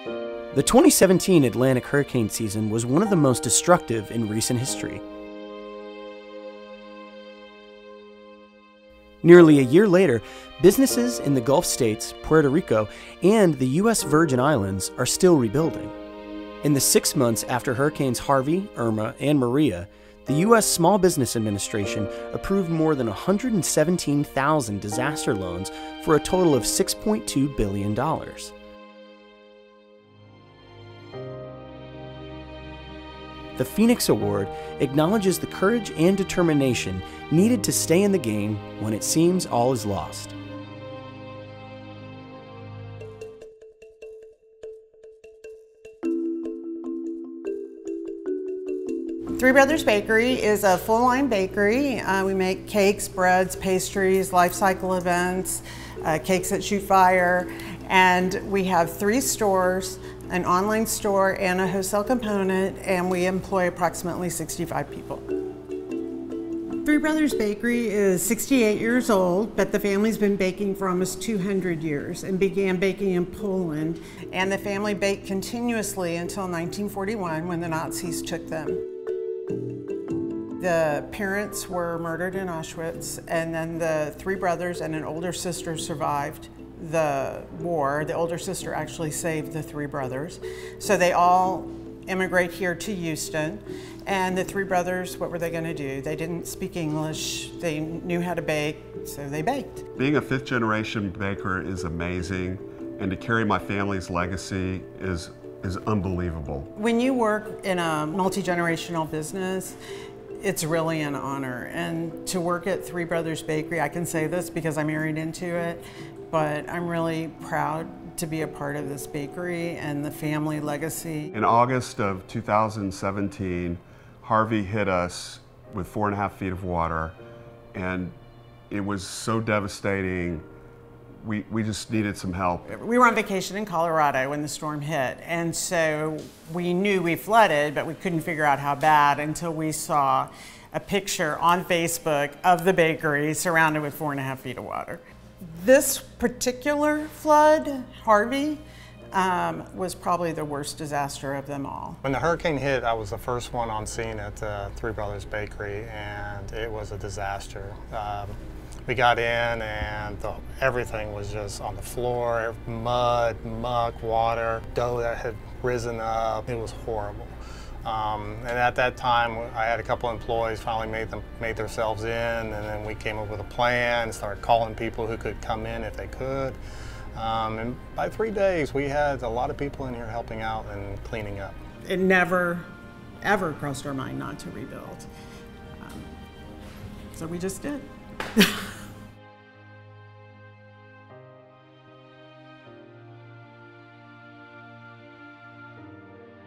The 2017 Atlantic hurricane season was one of the most destructive in recent history. Nearly a year later, businesses in the Gulf states, Puerto Rico, and the U.S. Virgin Islands are still rebuilding. In the 6 months after Hurricanes Harvey, Irma, and Maria, the U.S. Small Business Administration approved more than 117,000 disaster loans for a total of $6.2 billion. The Phoenix Award acknowledges the courage and determination needed to stay in the game when it seems all is lost. Three Brothers Bakery is a full-line bakery. We make cakes, breads, pastries, life cycle events, cakes that shoot fire, and we have 3 stores, an online store and a wholesale component, and we employ approximately 65 people. Three Brothers Bakery is 68 years old, but the family's been baking for almost 200 years and began baking in Poland. And the family baked continuously until 1941 when the Nazis took them. The parents were murdered in Auschwitz, and then the 3 brothers and an older sister survived the war. The older sister actually saved the 3 brothers. So they all immigrate here to Houston. And the 3 brothers, what were they going to do? They didn't speak English. They knew how to bake, so they baked. Being a 5th generation baker is amazing, and to carry my family's legacy is unbelievable. When you work in a multi-generational business, it's really an honor. And to work at Three Brothers Bakery, I can say this because I married into it, but I'm really proud to be a part of this bakery and the family legacy. In August of 2017, Harvey hit us with 4.5 feet of water, and it was so devastating. We just needed some help. We were on vacation in Colorado when the storm hit, and so we knew we flooded, but we couldn't figure out how bad until we saw a picture on Facebook of the bakery surrounded with 4.5 feet of water. This particular flood, Harvey, was probably the worst disaster of them all. When the hurricane hit, I was the first one on scene at Three Brothers Bakery, and it was a disaster. We got in and everything was just on the floor, mud, muck, water, dough that had risen up. It was horrible. And at that time, I had a couple employees finally made themselves in, and then we came up with a plan, started calling people who could come in if they could. And by 3 days, we had a lot of people in here helping out and cleaning up. It never, ever crossed our mind not to rebuild. So we just did.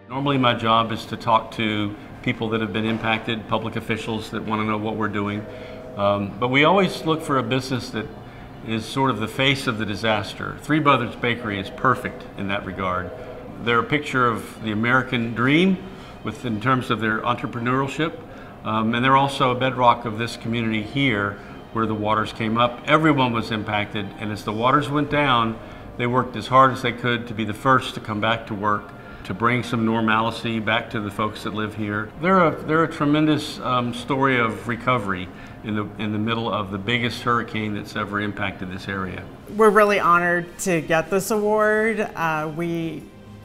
Normally my job is to talk to people that have been impacted, public officials that want to know what we're doing. But we always look for a business that is sort of the face of the disaster. Three Brothers Bakery is perfect in that regard. They're a picture of the American dream in terms of their entrepreneurship. And they're also a bedrock of this community here where the waters came up. Everyone was impacted, and as the waters went down, they worked as hard as they could to be the first to come back to work, to bring some normalcy back to the folks that live here. They're a tremendous story of recovery in the middle of the biggest hurricane that's ever impacted this area. We're really honored to get this award.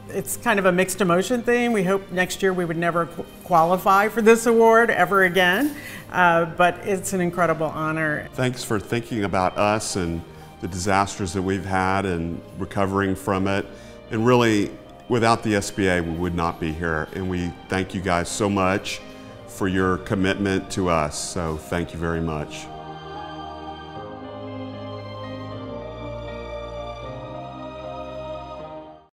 It's kind of a mixed emotion thing. We hope next year we would never qualify for this award ever again, but it's an incredible honor. Thanks for thinking about us and the disasters that we've had and recovering from it. And really, without the SBA, we would not be here. And we thank you guys so much for your commitment to us. So thank you very much.